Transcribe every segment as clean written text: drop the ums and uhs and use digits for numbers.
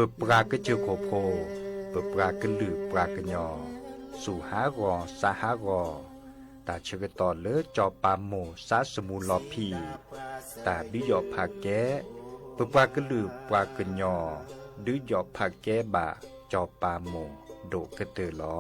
ปิดปลากระเจือโคโพเปิดปลากระลือปลากระยอสู่หากอสาหากอตาเชกตอเลจอปาโมสาสมูลอพีตาดิยอผาแกเปิดปลากระลือปลากระยอดือยอผาแกบาจอปาโมโดกระเตอลอ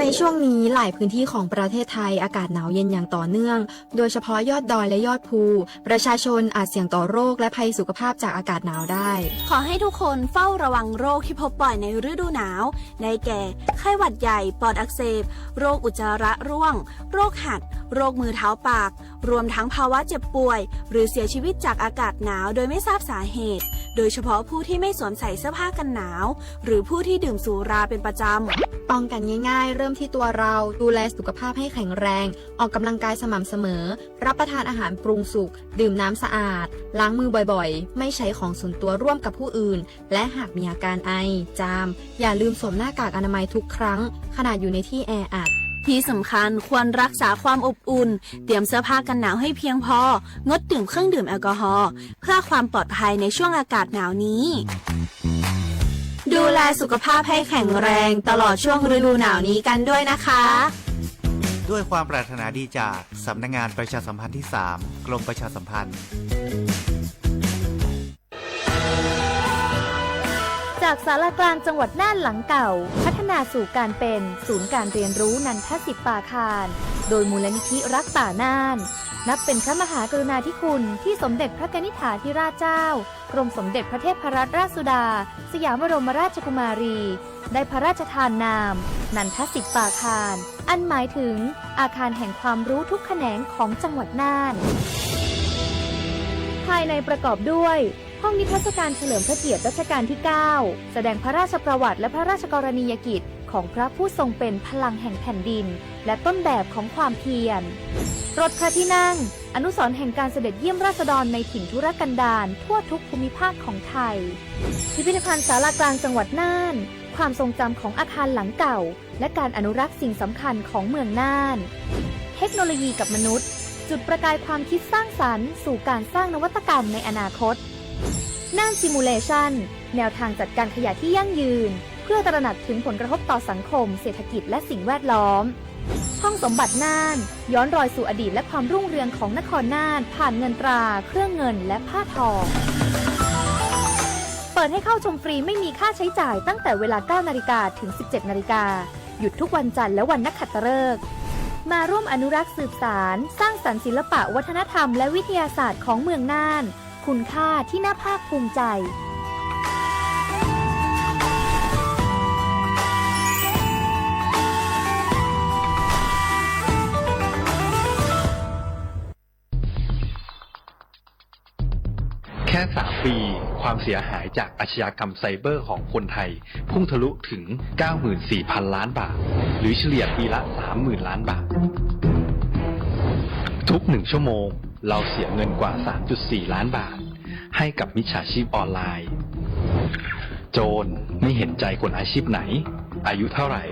ในช่วงนี้หลายพื้นที่ของประเทศไทยอากาศหนาวเย็นอย่างต่อเนื่องโดยเฉพาะยอดดอยและยอดภูประชาชนอาจเสี่ยงต่อโรคและภัยสุขภาพจากอากาศหนาวได้ขอให้ทุกคนเฝ้าระวังโรคที่พบบ่อยในฤดูหนาวได้แก่ไข้หวัดใหญ่ปอดอักเสบโรคอุจจาระร่วงโรคหัดโรคมือเท้าปากรวมทั้งภาวะเจ็บป่วยหรือเสียชีวิตจากอากาศหนาวโดยไม่ทราบสาเหตุโดยเฉพาะผู้ที่ไม่สวมใส่เสื้อผ้ากันหนาวหรือผู้ที่ดื่มสุราเป็นประจำป้องกันง่ายๆเริ่มที่ตัวเราดูแลสุขภาพให้แข็งแรงออกกำลังกายสม่ำเสมอรับประทานอาหารปรุงสุกดื่มน้ำสะอาดล้างมือบ่อยๆไม่ใช้ของส่วนตัวร่วมกับผู้อื่นและหากมีอาการไอจามอย่าลืมสวมหน้ากากอนามัยทุกครั้งขณะอยู่ในที่แออัดที่สำคัญควรรักษาความอบอุ่นเตรียมเสื้อผ้ากันหนาวให้เพียงพองดดื่มเครื่องดื่มแอลกอฮอล์เพื่อความปลอดภัยในช่วงอากาศหนาวนี้ดูแลสุขภาพให้แข็งแรงตลอดช่วงฤดูหนาวนี้กันด้วยนะคะด้วยความปรารถนาดีจากสำนักงานประชาสัมพันธ์ที่ 3 กรมประชาสัมพันธ์จากศาลากลางจังหวัดน่านหลังเก่าพัฒนาสู่การเป็นศูนย์การเรียนรู้นันทศิษย์ป่าคารโดยมูลนิธิรักป่าน่านนับเป็นพระมหากรุณาธิคุณที่สมเด็จพระกนิษฐาธิราชเจ้ากรมสมเด็จพระเทพรัตนราชสุดาสยามบรมราชกุมารีได้พระราชทานนามนันทศิษย์ป่าคารอันหมายถึงอาคารแห่งความรู้ทุกแขนงของจังหวัดน่านภายในประกอบด้วยห้องนิทรรศการเฉลิมพระเกียรติรัชกาลที่ 9 แสดงพระราชประวัติและพระราชกรณียกิจของพระผู้ทรงเป็นพลังแห่งแผ่นดินและต้นแบบของความเพียรรถพระที่นั่งอนุสรณ์แห่งการเสด็จเยี่ยมราษฎรในถิ่นทุรกันดารทั่วทุกภูมิภาคของไทยพิพิธภัณฑ์ศาลากลางจังหวัดน่านความทรงจำของอาคารหลังเก่าและการอนุรักษ์สิ่งสำคัญของเมืองน่านเทคโนโลยีกับมนุษย์จุดประกายความคิดสร้างสรรค์สู่การสร้างนวัตกรรมในอนาคตน่านซิมูเลชันแนวทางจัดการขยะที่ยั่งยืนเพื่อตระหนักถึงผลกระทบต่อสังคมเศรษฐกิจและสิ่งแวดล้อมห้องสมบัติน่านย้อนรอยสู่อดีตและความรุ่งเรืองของนครน่านผ่านเงินตราเครื่องเงินและผ้าทองเปิดให้เข้าชมฟรีไม่มีค่าใช้จ่ายตั้งแต่เวลา 9 นาฬิกาถึง 17 นาฬิกาหยุดทุกวันจันทร์และวันนักขัตฤกษ์มาร่วมอนุรักษ์สืบสานสร้างสรรค์ศิลปะวัฒนธรรมและวิทยาศาสตร์ของเมืองน่านคุณค่าที่น่าภาคภูมิใจแค่ 3 ปีความเสียหายจากอาชญากรรมไซเบอร์ของคนไทยพุ่งทะลุถึง 94,000 ล้านบาทหรือเฉลี่ยปีละ 30,000 ล้านบาททุก1ชั่วโมงเราเสียเงินกว่า 3.4 ล้านบาทให้กับมิจฉาชีพออนไลน์โจรไม่เห็นใจคนอาชีพไหนอายุเท่าไหร่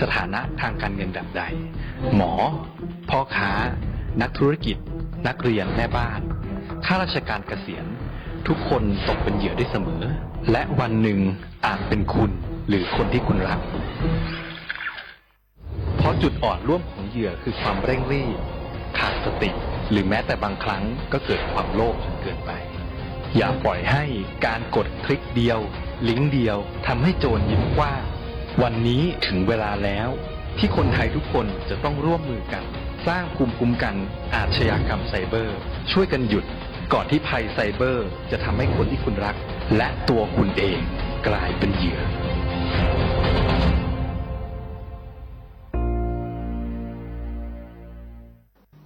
สถานะทางการเงินแบบใดหมอพ่อค้านักธุรกิจนักเรียนแม่บ้านข้าราชการเกษียณทุกคนตกเป็นเหยื่อได้เสมอและวันหนึ่งอาจเป็นคุณหรือคนที่คุณรักเพราะจุดอ่อนร่วมของเหยื่อคือความเร่งรีบขาดสติหรือแม้แต่บางครั้งก็เกิดความโลภจนเกินไปอย่าปล่อยให้การกดคลิกเดียวลิงก์เดียวทำให้โจรยิ้มกว้างวันนี้ถึงเวลาแล้วที่คนไทยทุกคนจะต้องร่วมมือกันสร้างภูมิคุ้มกันอาชญากรรมไซเบอร์ช่วยกันหยุดก่อนที่ภัยไซเบอร์จะทำให้คนที่คุณรักและตัวคุณเองกลายเป็นเหยื่อ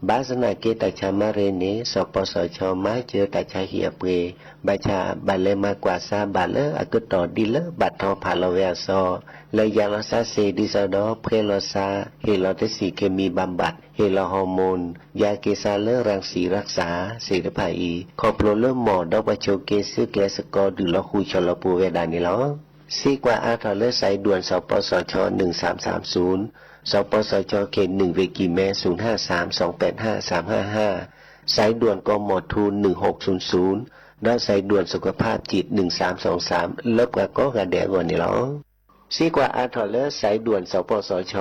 Basana kita camarene sopo coma je tacha hiape baca balema kuasa bale akuto dile bato palaweso le yalasa se disado prelosa helotesi kemi bambat helo hormon ya kesale rangsi raksa sedepai koplolo mo do bachoke suke seko dulo hu cholopu wedani lo si kwa atale sai duan sopo 1330 สปสชเขต1เวกิแม0532853355สายด่วนกมทู1600และสายด่วนสุขภาพจิต1323เลิกกะก็กะแดก่อนนี่หรอซีกว่าอาทอเลอร์สายด่วนสปสช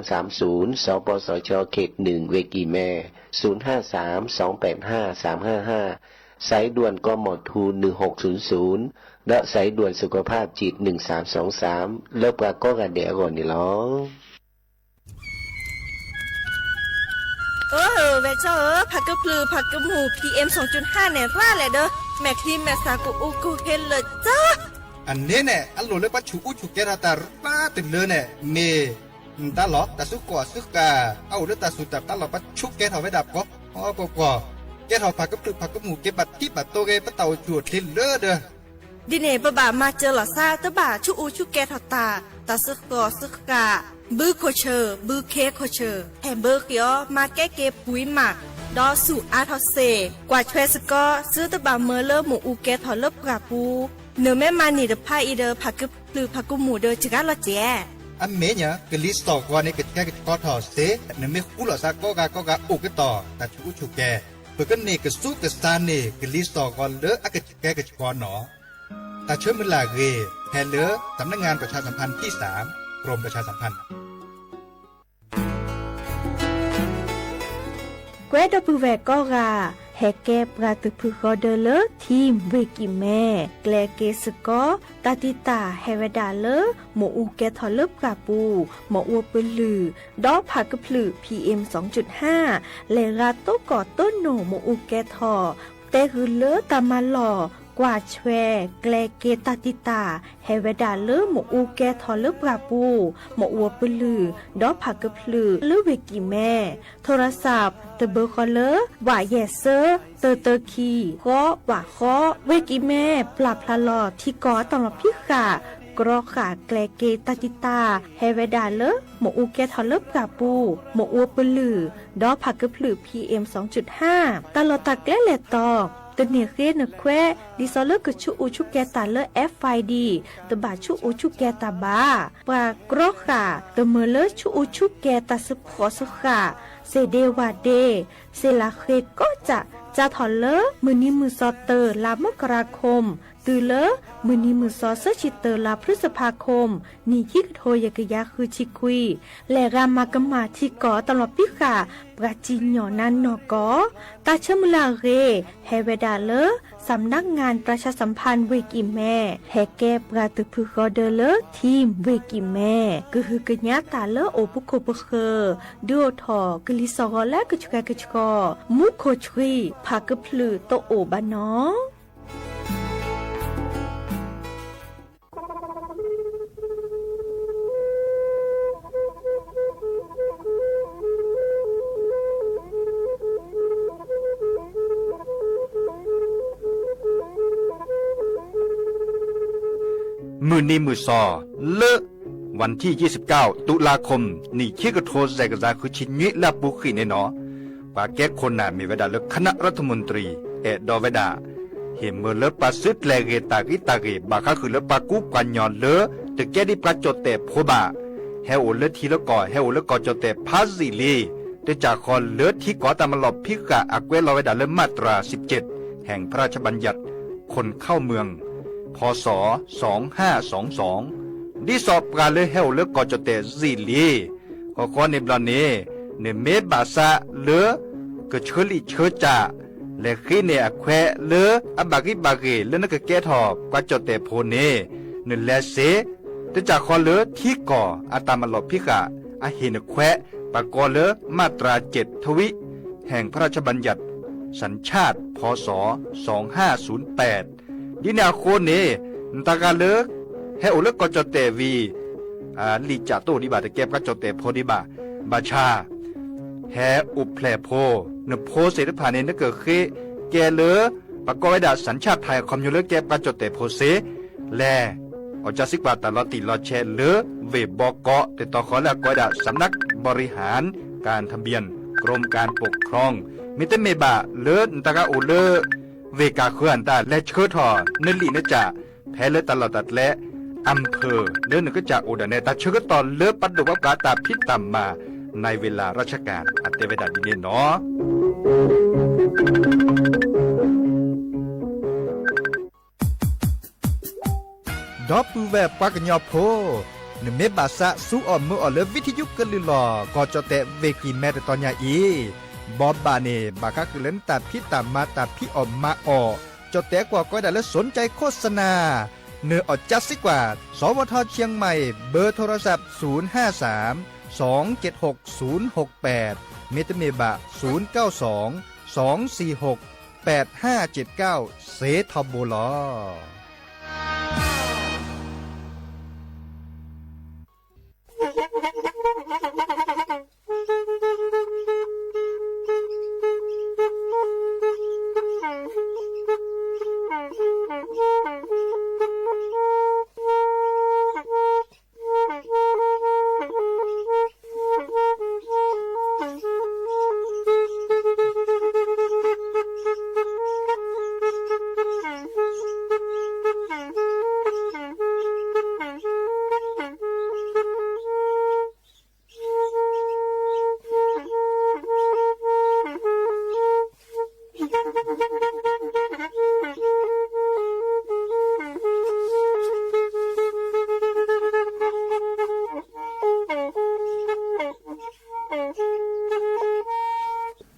1330สปสชเขต1เวกิแม0532853355สายด่วนกมทู1600และสายด่วนสุขภาพจิต1323เลิกกะก็กะแดก่อนนี่หรอเวเจ้าผักกระพลือผักกระหมู PM 2.5เนี่ยร่าแหละเด้อแม่ครีมแม่สากูอูกูเฮลเลยจ้าอันนี้เนี่ยอันโหลเลยปัจจุอุจุเกราตาป้าติดเลยเนี่ยเมตาหลอตาสุกอสุกาเอาเลือตาสุจับตาหลอปัจจุเกทเอาไว้ดับก็อ๋อก็เกทเอาผักกระพลือผักกระหมูเก็บบัดที่บัดโตเกปะเต่าจวดทิลเลอเด้อดิเน่บะบามาเจอหล่อซาตะบ่าชูอูชูแกทอตาตาซึกกอซึกกาบือโคเชอร์บือเคโคเชอร์แฮมเบอร์เกียวมาแก้เกปุยหมักดอสู่อาทอเซกว่าช่วยสกอซื้อตะบ่าเมอเลอหมูอูแกทอเลิบกราปูเนื้อแม่มานี่เดพายอีเดอผักกึบหรือผักกุหมูเดอจิกาละเจอันเมเนี่ยกลิสตอกว่านี่ก็แค่ก็ทอเซเนื้อไม่คู่หล่อซาก็กะอุกต่อแต่ชูอุจุแกเปิดกันนี่ก็สู้กับซานนี่กลิสตอกว่าเลออะก็แกก็กอนหนอแต่เชื่อมันลาเกแทนเลอสำนักงานประชาสัมพันธ์ที่3กรมประชาสัมพันธ์แกวดอปูแวก็กาแฮแกปราตุพึกอเดเลทีมเวกิแม่แกลเกสกอตาติตาเฮเวดาเลหมอูแกทอเลบกาปูหมออัวปลือดอผักกะพลือ PM 2.5 เลราโตกอต้นโหนหมอูแกทอแต่คือเลตามาหล่อกว่าแชแกลเกตาติตาเฮเวดาเลหมอูแกทอเลบกาปูหมออัวปลือดอผักกะพลือเลเวกิแม่โทรศัพท์เตเบอร์คอเลอร์ว่าแยเซอร์เตอคีก็ว่าข้อเวกิแม่ปรับพลาลอที่กอตลอดพี่ขากรอขาแกลเกตาติตาเฮเวดาเลหมอูแกทอเลบกาปูหมออัวปลือดอผักกะพลือ PM 2.5 ตลอดตะแกเลตอตเนเรนแควดิซอเลกชูอูชูแกตาเล FID ตบาชูอูชูแกตาบาปากรอขาตเมเลชูอูชูแกตาสพอสขาเซเดวาเดเซลาเคก็จะถอนเลมือนี้มือซอเตอร์ลามกราคมตือเลมือนี้มือซอเซชิเตอร์ลาพฤษภาคมนี่คิกโทยกยาคือชิคุยและรามากมาที่กอตลอดพิขาปราจินหยอนันนอกอตาเชมุลาเรเฮเวดาเลสำนักงานประชาสัมพันธ์เวกิแม่แฮแกปราตุพึกอเดเลทีมเวกิแม่ก็คือกญาตาเลโอปุโคปเคดูทอกลิซอและกชกกชกมุโคชรีพากพลือโตโอบานอมือนี้มือซอเลอะวันที่29ตุลาคมนี่คิกโทแซกซาคือชินยิลาบุขีในหนอปาแก้คนน่ะมีเวดาเลคณะรัฐมนตรีดอเวดาเห็นเมื่อเลปาซึดแลเกตากิบาคาคือเลปากุกันยอนเลตะแกดิปาจดแต่โพบาเฮโอเลทีละก่อเฮโอเลก่อจดแต่พาซิลีเตจากคอนเลที่ก่อตามลอบพิกะอักเวลอเวดาเลมาตรา17แห่งพระราชบัญญัติคนเข้าเมืองพศ2522ดิสอบการเลเฮโอเลก่อจดแต่ซิลีก็ขอในบลาเนเนเมบาซาเลก็เชลิเชจาและขีเนอแควเลอบากิบาเกเลนกแกทอบกว่าจดแต่โพเนนแลเซตจากคอเลที่ก่ออาตามลอบพิกะอาเฮนแควปากอเลมาตรา7ทวิแห่งพระราชบัญญัติสัญชาติพศ2508ดินาโคเนนตากาเลเฮโอเลกอจดแต่วีลิจาโตดิบาตะแกบกจดแต่โพดิบาบาชาแฮอุแพลโพนโพเสดผ่านเนนเกิดเคแกเลประกอบดาสัญชาติไทยคอมยูเลแกบกจดแต่โพเสแลอจาสิกบาตลอติลอแชเลเวบอกอแต่ต่อขอแล้วก็ดาสำนักบริหารการทะเบียนกรมการปกครองมิเตเมบาเลนตากาโอเลเวกาเคลื่อนตาและเชิดทอนนลีนจ่าแพ้เลตลอดตัดและอ อำเภอเลื่อนก็จากอุดรเนตาเชื่อก็ตอนเลือปัดดูว่ากาตาพิษตามมาในเวลาราชการอัตเตเวดาดีเนาะดอปูแบบปากญอโพนเมบาสะสู้ออมมือออเลวิทยุกลือลอก็จะแตะเวกีแม่ตอนยาอีบอบบาเนบาคาคือเล่นตาพิตามมาตาพิออมมาออจะแตะกว่าก็ได้แล้วสนใจโฆษณาเนื้ออดจัดสิกว่าสวทเชียงใหม่เบอร์โทรศัพท์053 276 068เมตเมบะ092 246 8579เซทอมโบลอ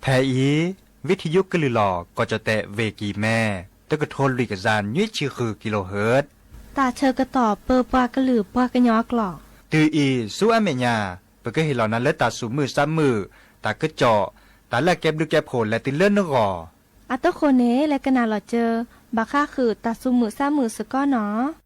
แทอีวิทยุกลือหลอก็จะแตะเวกีแม่ตะกะโทนลิกซานยี่ชื่อคือกิโลเฮิรตซ์ตาเชอกระตอบเปอร์ปากระหลือปากระยอกหลอก ตืออีสู้อเมญาเปก็เห็นเหล่านั้นและตาสูมือซ้ำมือตากระเจาะตาแลกแก็บดูแก็บโผล่และติเลื่อนนกออัตโคเนและกนาหลอเจอบาค่าคือตาซุมือซ้ามือสก้อเนาะ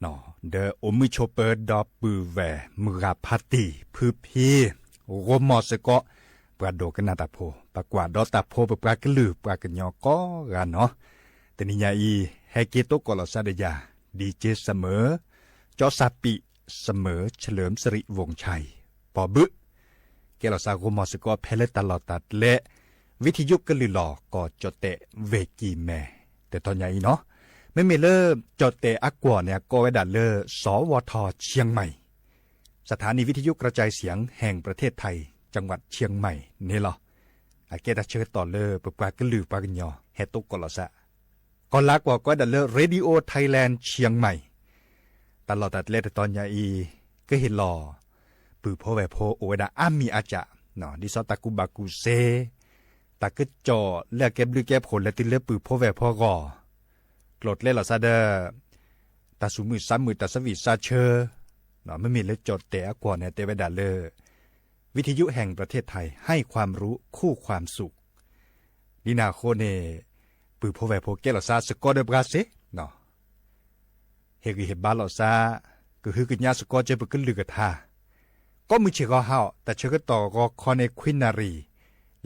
นอเดออมิโชเปอร์ดอปือแวมือราพัตติพือพีโรมอสก็ปราโดกันนาตาโพปากว่าดอตาโพปปรากลือปรากญอก็กันเนาะแต่นิยาอีแฮเกโตกอลซาเดยาดีเจเสมอจอซาปิเสมอเฉลิมสิริวงศ์ชัยปอบึเกลซาโรมอสก็เพลตลอดตัดและวิทยุกลือหลอก็จดเตเวกีแม่แต่ตอนใหญ่เนาะไม่มีเลิกจดเตอักกว่าเนี่ยก็ไว้ดัดเลิกสวทเชียงใหม่สถานีวิทยุกระจายเสียงแห่งประเทศไทยจังหวัดเชียงใหม่นี่หรออาเกตเชิญต่อเลิกปากลือปากญอเฮตุกกลสะก่อนลักว่าก็ดัดเลิกเรดิโอไทยแลนด์เชียงใหม่ตลอดตัดเล่ตอนใหญ่ก็เห็นหล่อปือพ่อแวพ่อโอเวดาอามีอาจาเนาะดิซอตากุบากุเซตาก็จ่อเลือกเก็บลือแก้ผลและติเลือกปือพ่อแวพ่อกลดเล่หล่อซาเดอตาสูมือซ้ำมือตาสวีซาเชอเนาะไม่มีเล็กจดแต่กว่าเนี่ยเตเวดาเลอวิทยุแห่งประเทศไทยให้ความรู้คู่ความสุขดีนาโคเนปือพ่อแวพ่อแก้หล่อซาสกอเดบราเซเนาะเฮกิเฮบาหล่อซาก็คือกิญญาสกอเจปกึลือกะทาก็มือเชก็เฮาแต่เชก็ต่อก็คอในควินนารี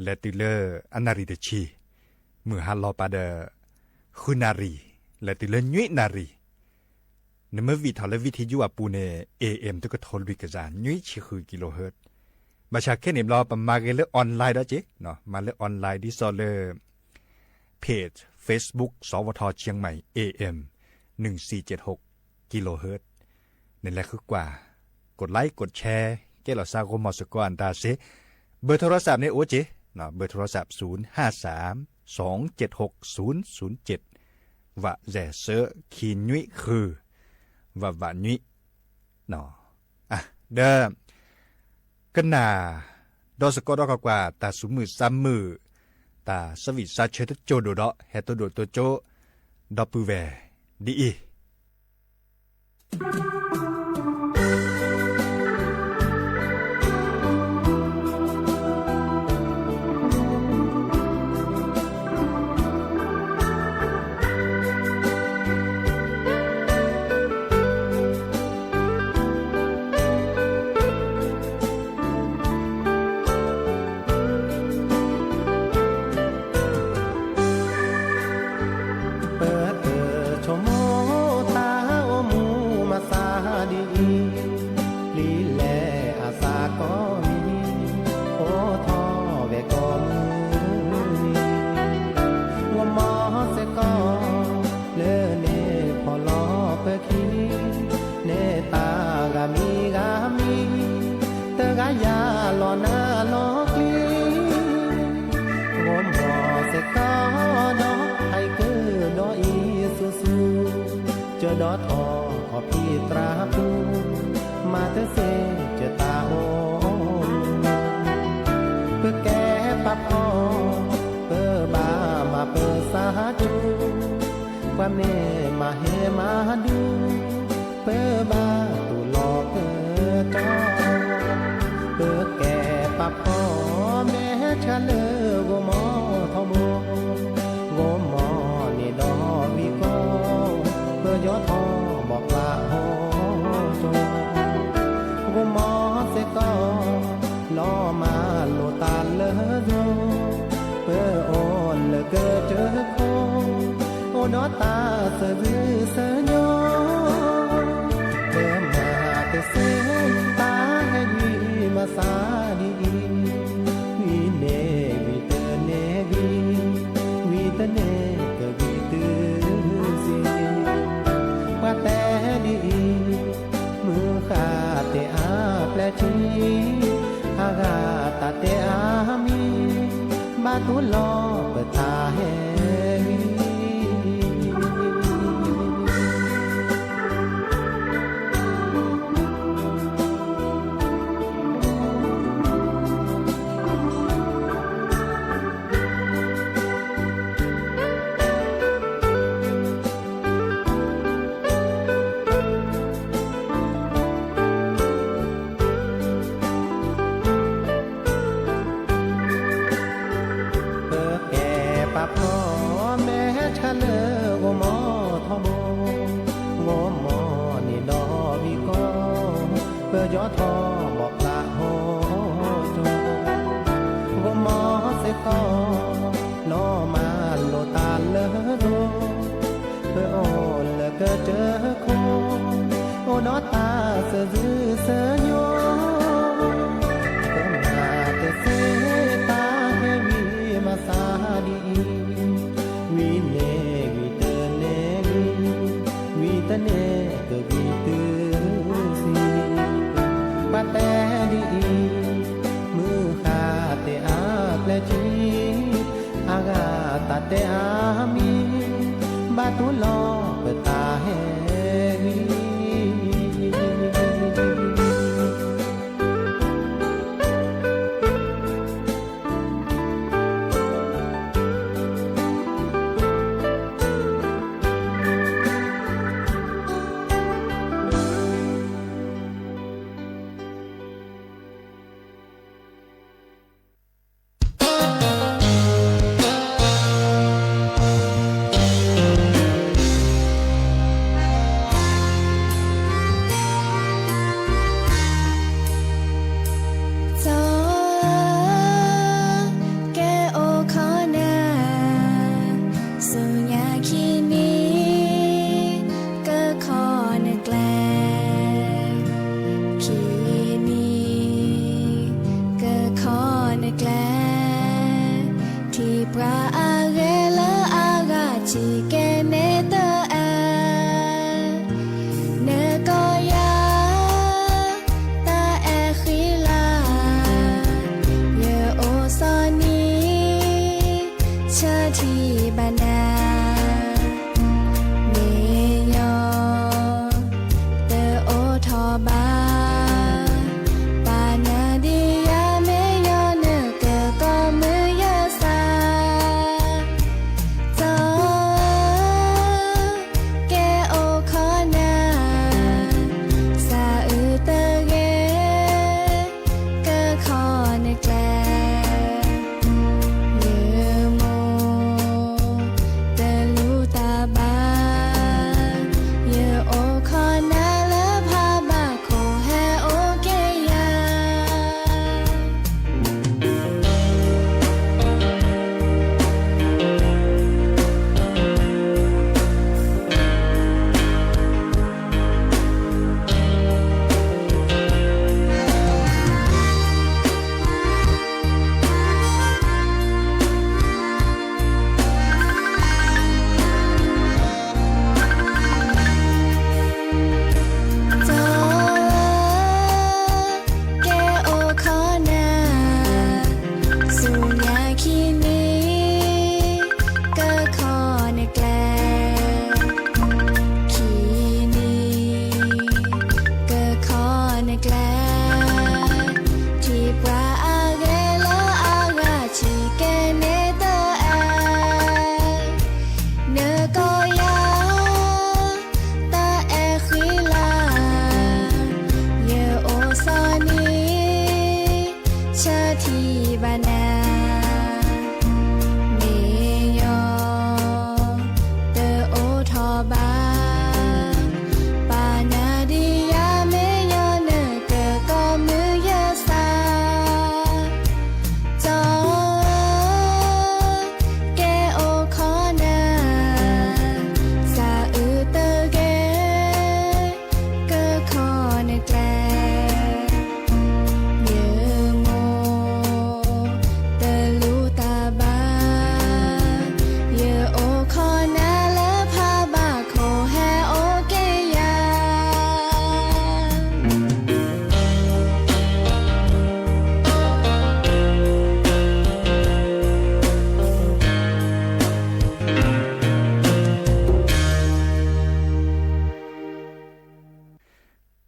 และติเลออนารีเดชีมือฮัลลอปาเดคุนารีและติเลอญุยนารีนเมื่อวิทาและวิทยุอาปูเน AM ตุกทอลวิกจานญุยชิคือกิโลเฮิรตซ์มาชาแค่นิมรอปมาเกเลออนไลน์ได้เจเนาะมาเลออนไลน์ดิซอเลเพจ Facebook สวทเชียงใหม่ AM 1476กิโลเฮิรตซ์นั่นแหละคือกว่ากดไลค์กดแชร์แกเราซาโกมอสกอันดาเซเบอร์โทรศัพท์ในโอเจเนาะเบอร์โทรศัพท์053-276-007ว่าแจเซอคีนุยคือว่านุยเนาะอ่ะเด้อกันนาดอสกอดอกกว่าตาสุมือซ้ำมือตาสวิซาเชตโจโดดอเฮตโดโตโจดอปูแวดีอีดอทอขอพี่ตราปูมาเตเซเจตาโอเพื่อแก้ปับอ้อเพื่อบามาเพื่อสาจูความเน่มาเฮมาดูเพื่อบาตุหลอกเพื่อจอเพื่อแก้ปับอ้อแม่ชะเลอโกมอทอมโกมอนี่ดอ nó ta sờ dư sờ nhó để mà te se ta hay đi mà xa đi vì nè vì tơ nè vì tơ nè cơ vì tư gì qua te đi mưa khá te a ple chi aga ta te a mi ba tu lo bờ ta he gió thò bọt lạ hồ trô gõ mò sẽ to nó mà lộ ta lỡ đô ô lỡ cơ chớ khô ô nó ta sờ dư sờ nhô cơ mà te se ta he vi mà xa đi vi nè vi tơ nè vi tơ nè cơ vi tư ba te đi mưa kha te a ple chi aga ta te a mi ba tu lo bờ ta he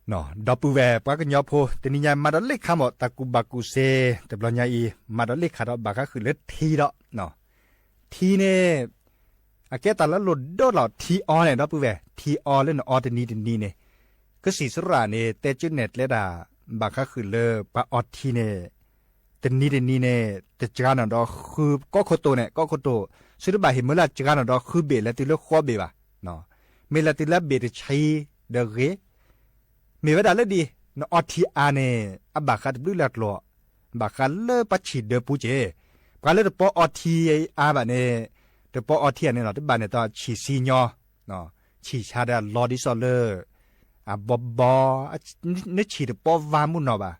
เนาะดอปูแวปะกันยอโพแต่นี่ยามาดอเล็กคำบอกตะกูบากูเซแต่บลอนยาอีมาดอเล็กขาดอบาก็คือเลือดทีดอกเนาะทีเนี่ยอาแกตาละหลุดโดดหลอดทีออเนี่ยดอปูแวทีออเล่นออเดนีเนี่ยก็สีสระเนี่ยเตจุเน็ตเลดาบาก็คือเลอปะออทีเนี่ยแต่นี่เนี่ยแต่จานดอคือก็โคโตเนี่ยก็โคโตสุดบาเห็นเมื่อไรจานดอคือเบลและติเลข้อเบบ่ะเนาะเมลติเลเบลใช้เดเรมีเวลาเลยดีนอทีอาเนี่ยอบาคัดบลูลัดหล่อบาคัดเลปัจฉิดเดปูเจปาเลตปออทีอาบะเนี่ยเดปออทีเนี่ยเนาะที่บ้านเนี่ยต่อฉีซีญอเนาะฉีชาดาลอดิซอเลอร์บอนึกฉีดปอวามุนเนาะบ่า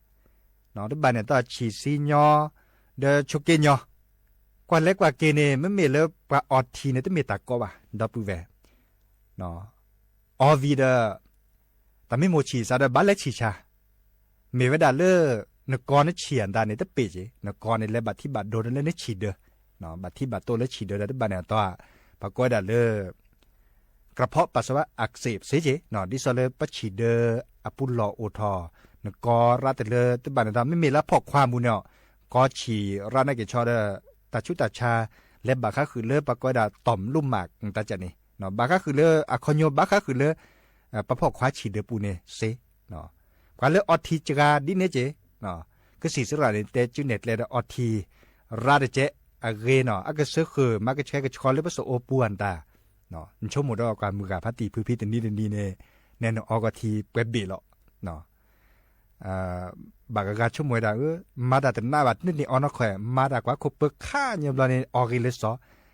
เนาะที่บ้านเนี่ยต่อฉีซีญอเดชกเกญอกว่าเล็กกว่าเกเนี่ยไม่มีเลยปาออทีเนี่ยต้องมีตากบ่าดอปูแวเนาะออวีเดแต่ไม่โมชีซาดาบัลเลชีชามีเวลาเล่นกรนเฉียนดานี่ตะปีจีนกรในเลบัดที่บัดโดนเล่นฉีดเดอเนาะบัดที่บัดโตเล่ฉีดเดอได้บัดเนี่ยตัวปรากฏดาเล่กระเพาะปัสสาวะอักเสบเสียจีเนาะดิซอเลปัฉีดเดออปุลลอโอทอนกราตเลตบัดเนี่ยไม่มีละพอกความบุญเนาะก็ฉีร้านนักเกชอเดอตาชุตาชาและบักก็คือเล่ปรากฏดาต่อมลุ่มหมากตาจันนี่เนาะบักก็คือเล่อะคอนโยบักก็คือเล่ประพอกคว้าฉีดเดือปูเนเซเนาะกว่าเลืออทีจกาดิเนเจเนาะก็สีสระเนี่ยเตจูเน็ตเลยอทีราดเจอะเกเนาะอะก็เสือคือมาก็ใช้ก็ชอเลยผสมโอปวนตาเนาะชมหมดอกการมือกับพัตติพื้นพิษนี่เนี่ยแน่นออกทีเว็บบีหรอเนาะบากกาชมวยดามาดาแต่หน้าบัดนี่ออนอแขมาดากว่าคบเปิกค่าเนี่ยบลาเนี่ยออกิเลสอ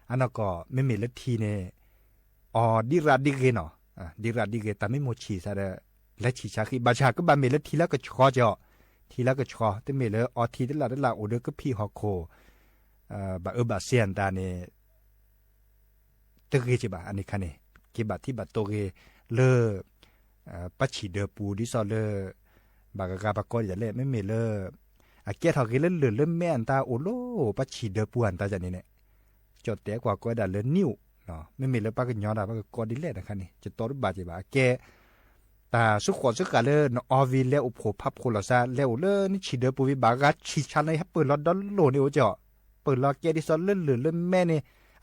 อันนั้นก็ไม่มีเลทีเนี่ยออดิราดิเกเนาะดีราดีเกแต่ไม่โมชีซะเดและชีชาคีบาชาก็บาเมลทีแล้วก็ชอจอทีแล้วก็ชอแต่เมลออทีได้ละโอเดก็พี่ฮอโคบาบาเซียนตาเนี่ยตะเกจิบาอันนี้คันนี่กีบาที่บาโตเกเลปัจฉิเดปูดิซอเลบากกาบากออย่าเล่ไม่เมลอาเกทอเกเลเลื่อนแม่นตาโอโลปัจฉิเดปูอันตาจันนี่เนี่ยจดแต่กว่าก็ได้เลนิ้วเนาะไม่มีเลยปากกันย้อนได้ปากกอดิเล่นะครับนี่จะต่อรูปบาดเจ็บแกแต่สุขสุขกันเลยนอวีเล่อุปโภพับคนละซาเล่เลยนี่ฉีดเดือปุวิบากัดฉีดชันเลยครับเปิดล้อดอลโลนี่โอ้เจ้าเปิดล้อแกดิซอนเลื่อนเหลือเลื่อนแม่เนี่ย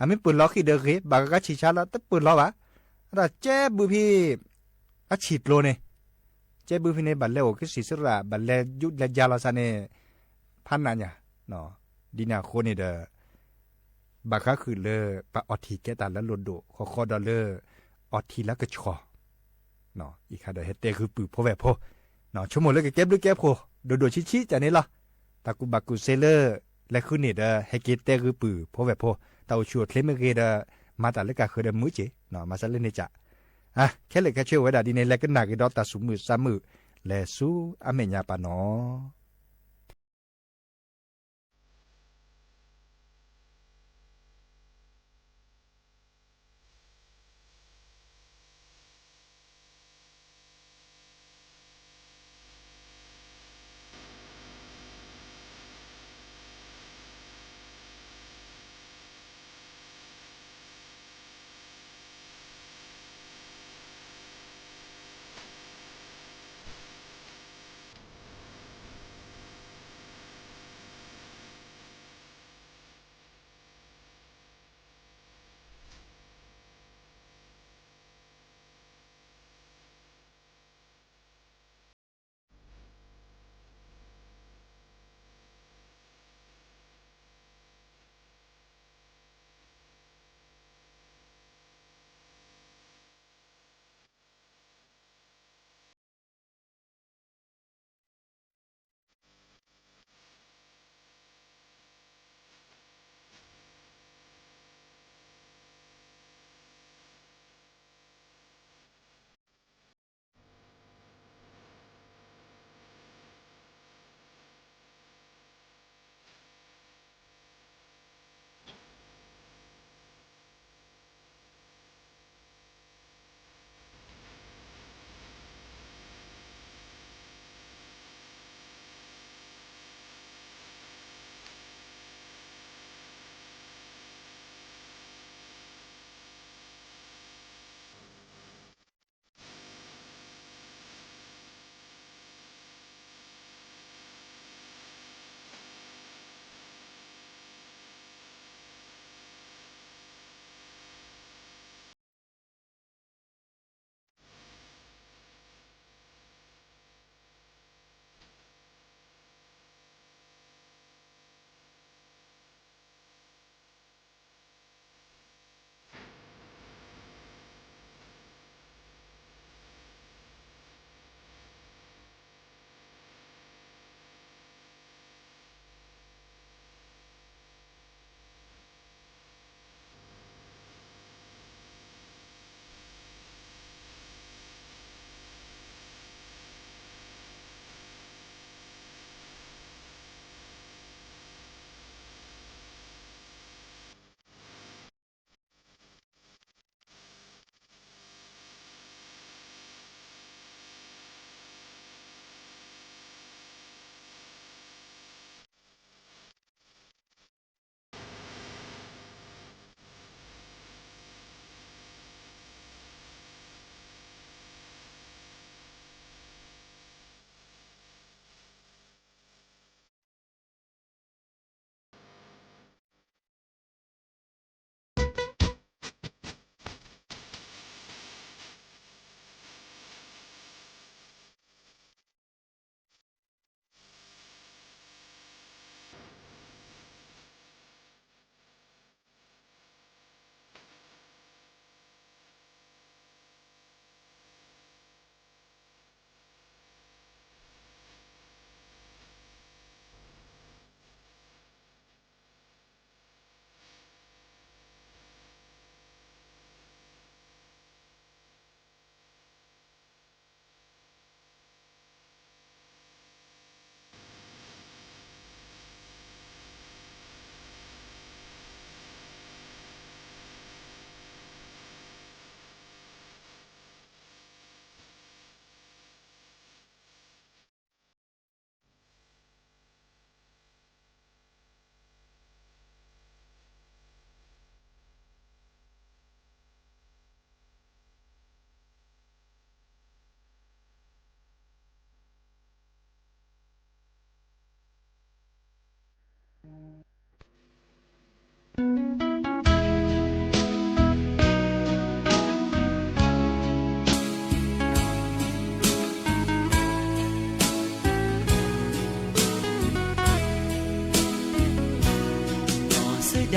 ไม่เปิดล้อขี้เดือเกบากัดฉีดชันแล้วแต่เปิดล้อวะแต่เจ้บุพี่อัดฉีดโลเนี่ยเจ้บุพี่ในบัลเล่โอ้คือสีสระบัลเล่ยุดและยาลาซาเนี่ยพันนั่นเนี่ยเนาะดีน่าโคนี่เด้อบาก็คือเลอปะออทีแกตาแล้วลดโดคอดอเลอออทีแล้วก็ชอเนาะอีกค่ะเดเฮเตคือปือพอแวพอเนาะชั่วโมงแล้วก็เก็บด้วยแก็บโคโดชิๆจังนี้ล่ะตากูบากูเซเลอร์และคือนี่เด้อให้เกตเตคือปือพอแวพอตาชัวเคลมเกเดมาตาเลกะคือเดมือเจเนาะมาซะเล่นนี่จ้ะแค่เลยแค่ช่วยไว้ดาดีในแลกกันหนักดอตาสุมือซ้ำมือและสู้อเมญาปานอ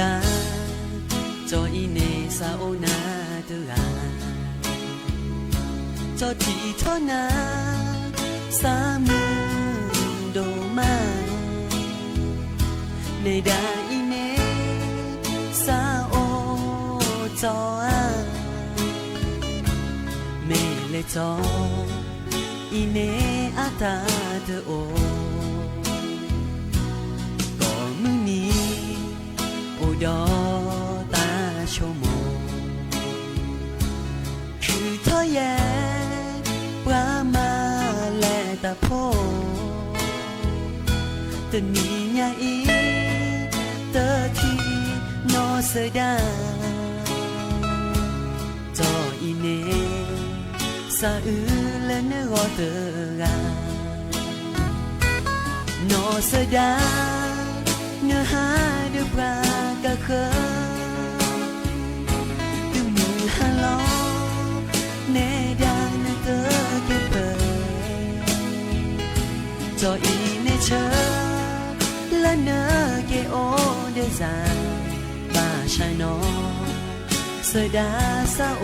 ดาจออีเนซาโอนาเตอาจอทีทอนาสามือโดมาในดาอีเนซาโอจออาเมเลจออีเนอาตาเตโอก็มือนี้ดอตาโชโมคือทอแยปรามาแลตาโพตะนีญาอีเตอทีโนเสดาจออีเนซาอือและเนรอเตอกาโนเสดาเนื้อหาเดือบรากะเคอตึงมือหาล้อเนดาเนเตอเกเปจออีเนเชอละเนเกโอเดซาบาชายนอเสดาซาโอ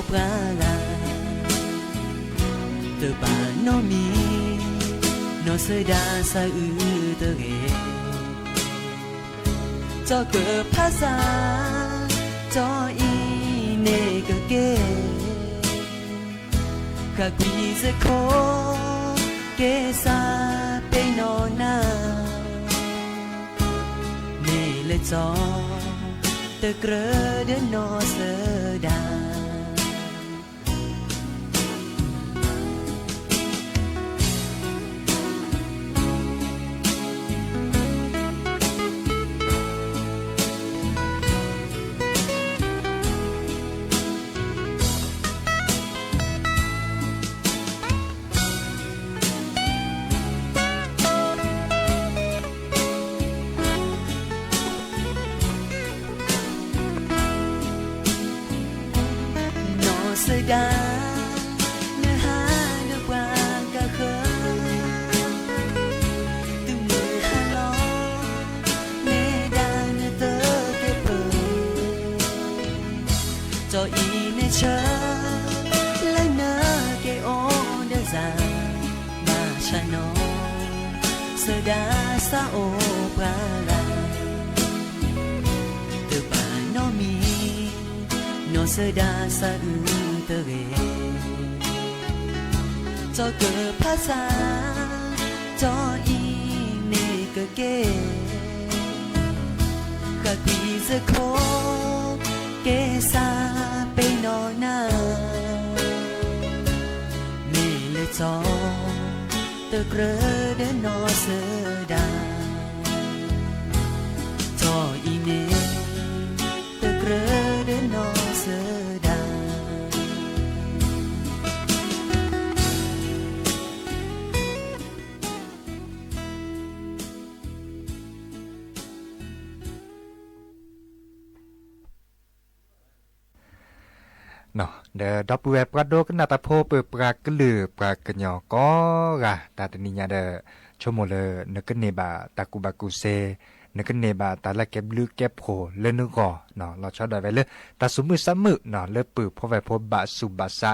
ปราลาเตบาโนมีโนเสดาซาอือเตเกจอเกิดภาษาจออีเนกเกกักวีเซโคเกซาเปนอนาเนเลจอเตเกรเดนอเสดาเสดาเนื้อหาเนื้อบรากะเคอตึงมือหาล้อเนดาเนื้อเตอเกเปจออีเนเชอและเนื้อเกโอเดซามาชาโนเสดาซาโอปราลาเตบาโนมีโนเสดาซาอืจอเกิดภาษาจออีเนกเกกักวีเซโคเกซาเปนอนาเมเลจอเตเกรเดนอเสดาจออีเนเตเกรเดนอเสดาเนาะเดดอปเวปราโดกนาตาโพเปปรากลือปรากะญอก็กะตาตนิญาเดชโมเลนกเนบาตากุบากุเซนกเนบาตาละเก็บลือเก็บโผเลนึกอเนาะเราชอได้ไว้เลยตาสุมือซัมมือเนาะเลปือพอไว้พบะสุบาสะ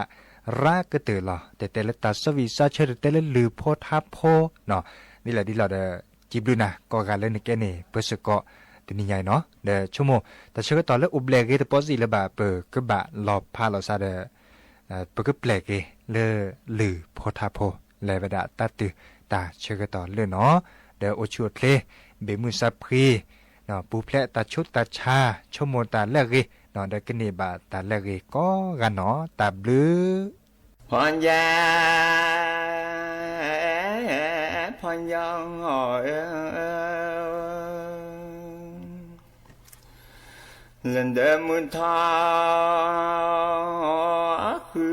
รากะเตลอแต่ละตาสวิซาเชเตละลือโพทาโพเนาะนี่แหละที่เราเดจิบลูนะก็กาเลนเกเนเปสก็ตัวนี้ใหญ่เนาะเดชั่วโมงแต่เชื่อตอนแล้วอุบเลกเตปอสิละบาเปก็บะรอบพาเราซาเดเปก็แปลกเลลือโพทาโพเลวดาตัดตือตาเชื่อต่อเลยเนาะเดโอชัวเพลเบมุซับพรีเนาะปูเพลตาชุดตาชาชั่วโมงตาแลกเนาะเดกเนบาตาแลกก็กันเนาะตาบลือพรยาพรยองหอยlần đêm mưa tha khứ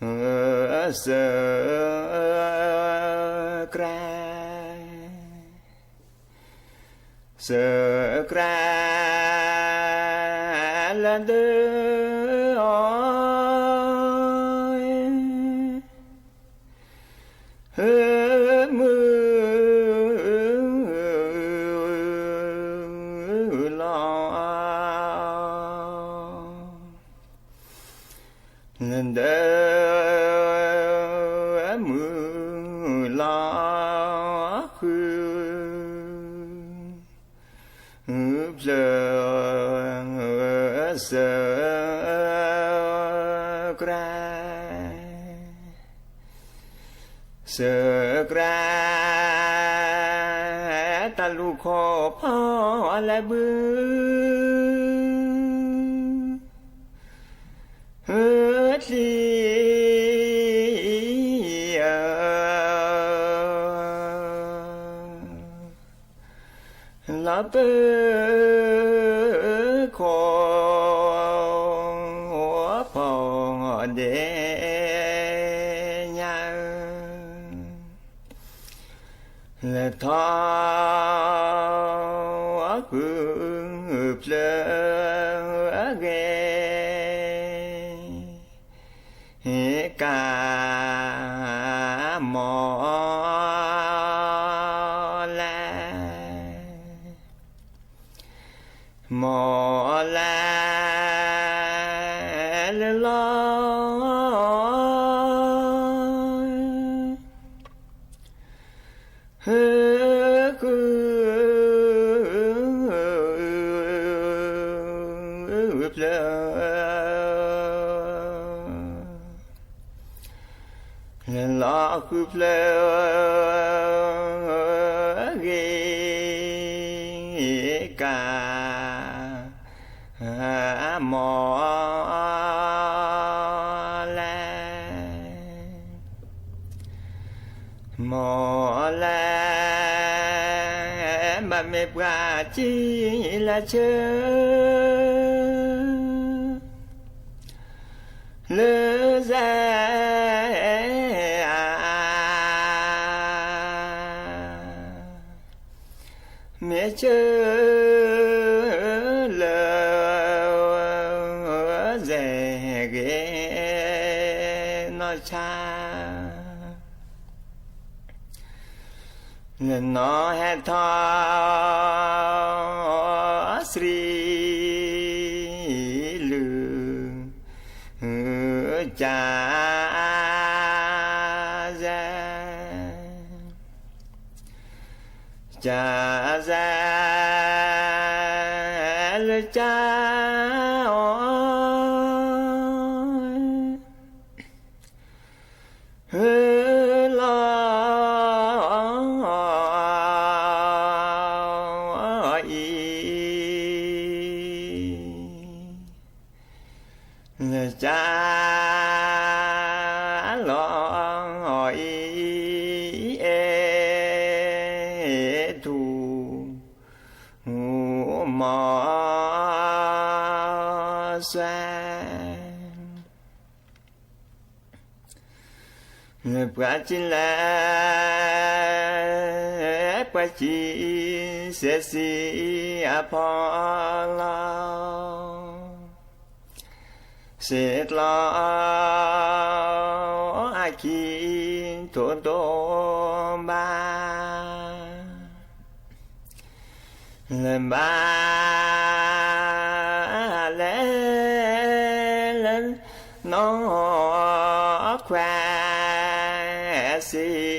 phơ sơ kra sợ ra là đưa ôi mưa lo lần đỡ mưa lo giờ sợ ra ta lu khó phó lại bưng hết đi lá bơ khó phò để nhà là thọ hương plơ ghê cả mò la lo lo cứ plơ ghê cả mò la mà mẹ bà chỉ là chờ lỡ ra mẹ chờ lỡ rẻ ghé nó cha nên nó hết thọ sri lư cha ra lỡ cha cha lo e thu mò xoan người bà chỉ là bà chỉ sẽ si Apollo Sết lo ai khi thôn tô ba lần ba lên nó khoe xì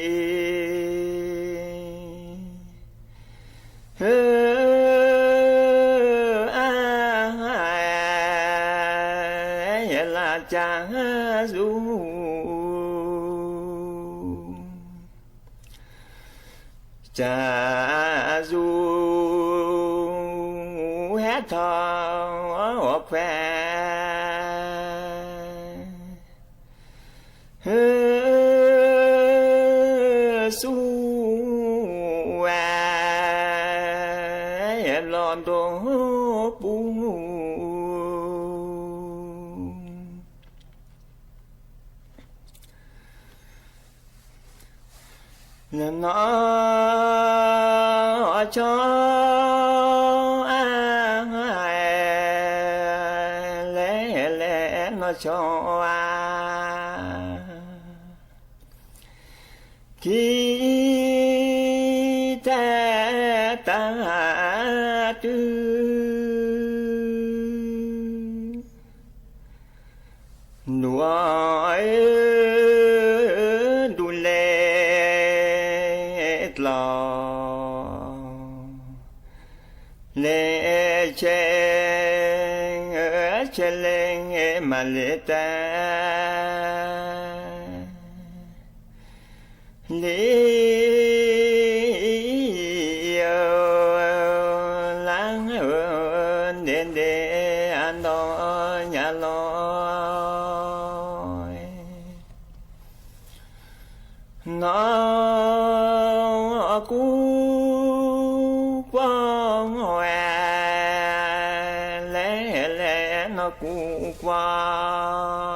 cha du cha du hát thọ khoe su em lon đồ bu nó cho nó cho khi ta ta tư nuôi đu lệ lo lệ che lên mà lệ ta láng đến để ăn đó nhà lối nó cú quang hoè lẽ lẽ nó cú quang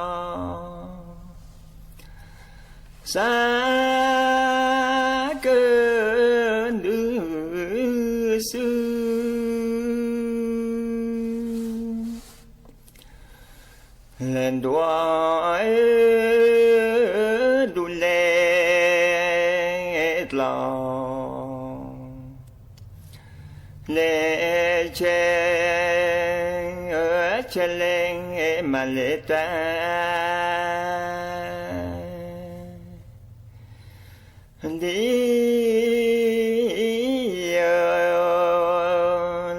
xa cơn ư sư lên đuổi đu lệ lòng lệ che lên mà lệ ta đi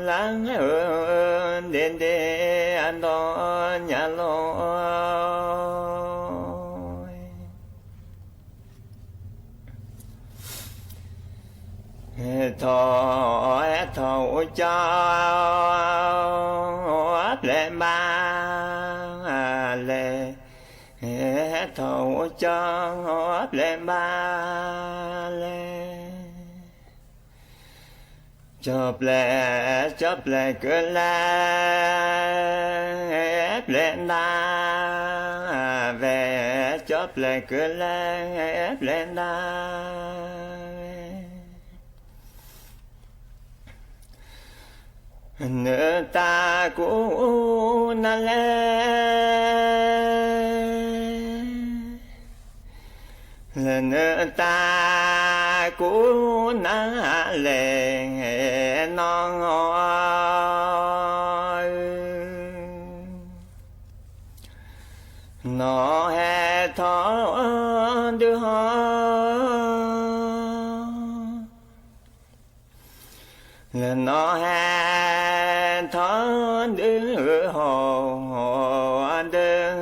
láng đến để ăn đó nhà lối thọ cho lệ ba lệ thầu cho lệ ba lệ chớp lệ cứ lệ na về chớp lệ cứ lệ na nữa ta cũng na lần nữa ta cũng na lệ non ngồi nó hè thọ đưa họ lần nó hè thọ đưa họ đưa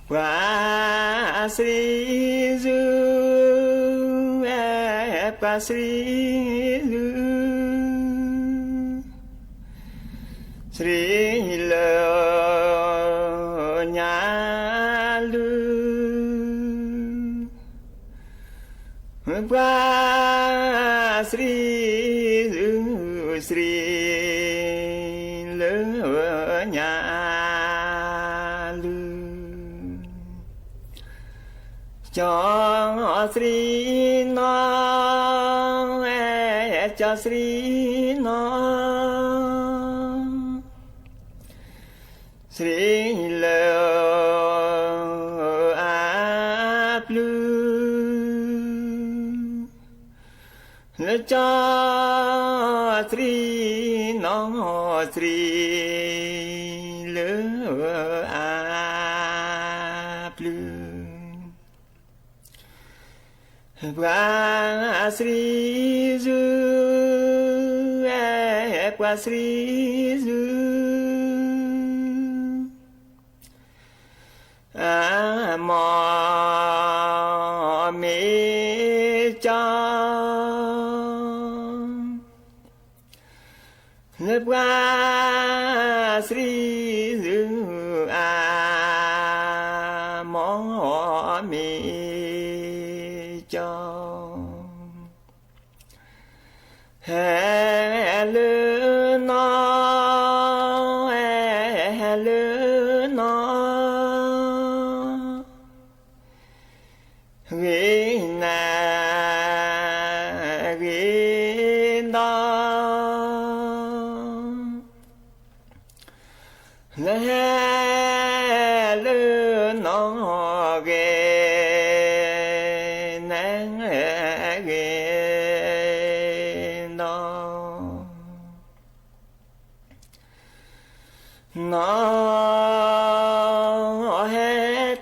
qua Sri Du qua Sri Du Sri Lơ Nhà Lư qua Sri Du Sri Lơ Nhà cho Sri nó cho Sri nó Sri Lơ áp lưu lỡ cho Sri nó Sri Lơ áp lưu qua Sri Du qua Sri Du mò mi cho lấp qua Sri Du mò mi cho hè lư nó hè lư nó vì na vì đó lư nó ghê nắng ghê nó hết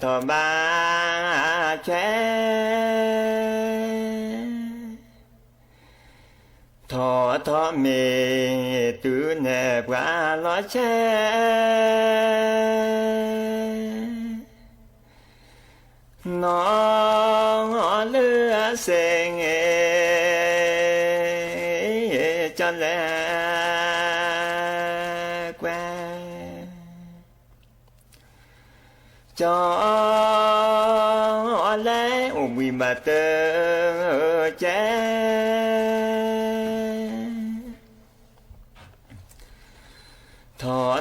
thôi ba che thọ mê tu nè qua lo che nó lừa sen cho lẽ quen cho lẽ ui mà tơ che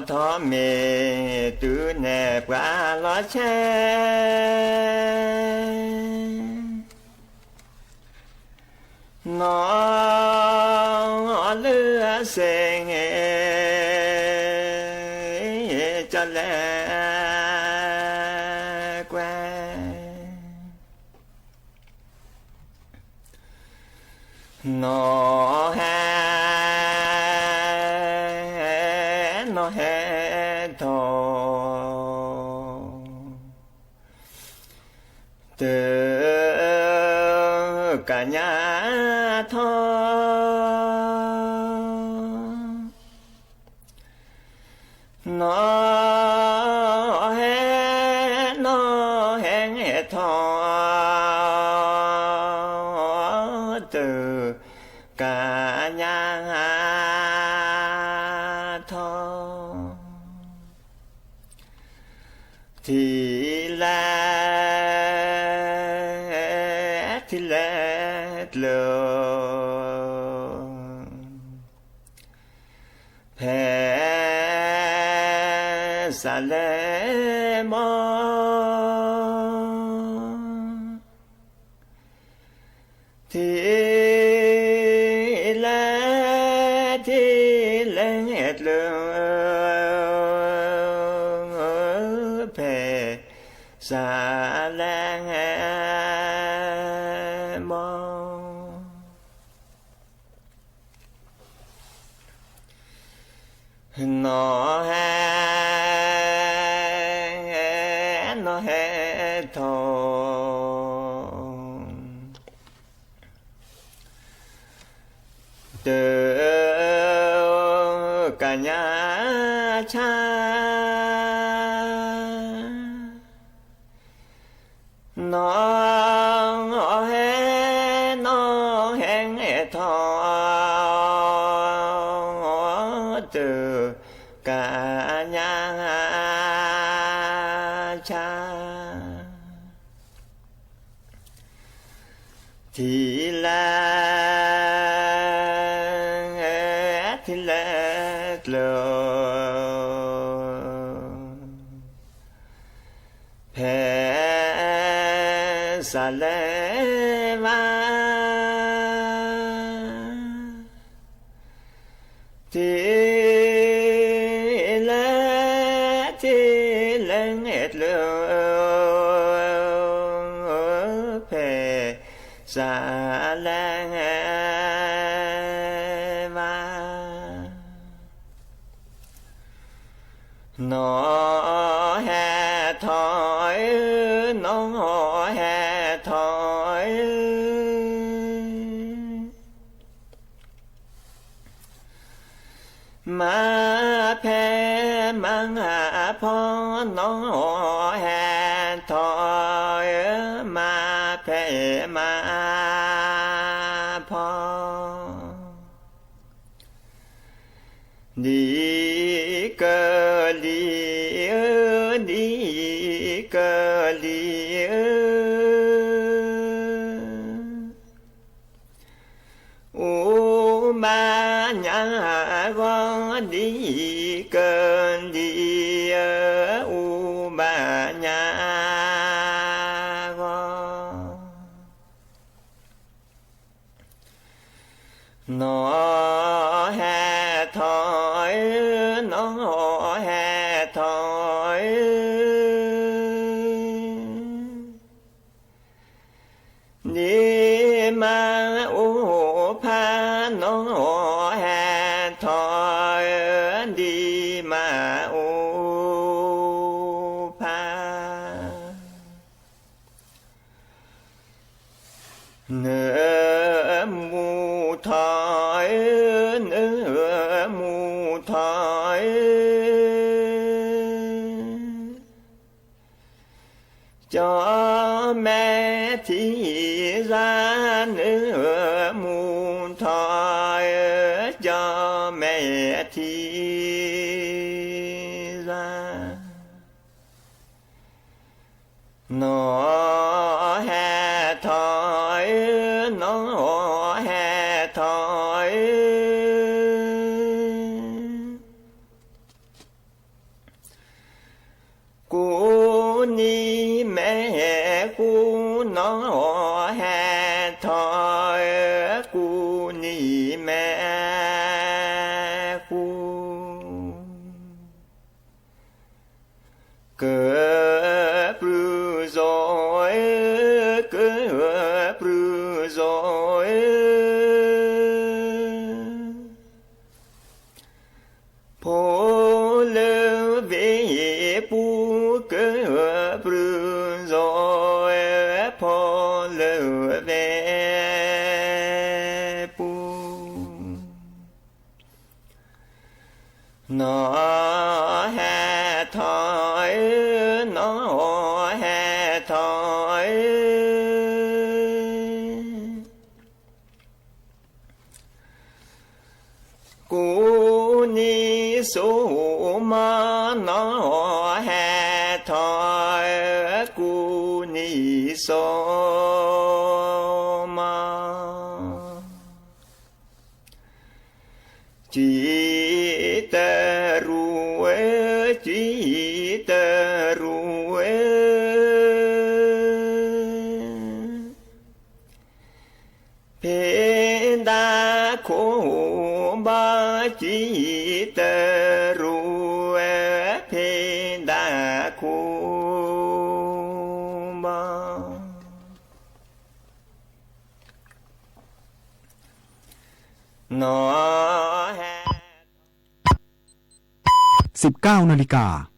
thọ mê tu nè qua lo che nó lừa sen cho lẽ quen nó hết thọ từ cả nhà thọ nó hết thọ từ cả nhà thọ thì lét lờ phê xa lê mơ thì lét lờ phê xa lê mơ nó hết thọ từ cả nhà cha nó hết thọ từ cả nhà cha thì lét lờ phê xa lê va thì lét lờ phê xa lê va nó hết thói nó hết thói mà phê mang hạ phó nó hết thói mà phê mà phó đi cơ li u ma nhà con đi cơn đi u ma nhà con nó hết thói nó hết พาโนแหทอยดีมาโอพาเนื้อมูถอยเนื้อมูถอยจอแม่ที่ร้านเนื้อมูถอยจอแม่ที่ร้านหนอแห่ถอยหนอแห่ถอยกูนี่แม่กูหนอแห่ถอยกูนี่แม่กูเกิดปรือซอยเกิดปรือซอยพอเลเวปูเกิดปรือซอยพอเลเวปูหนอแห่ถอยหนอแห่ถอยกูนี่สูมาหนอแห่ถอยกูนี่โซมาจีตรูเอจีตรูเอเพดาโคบาจีตรูเอเพดาโคบาหนอแห่ 19 นาฬิกา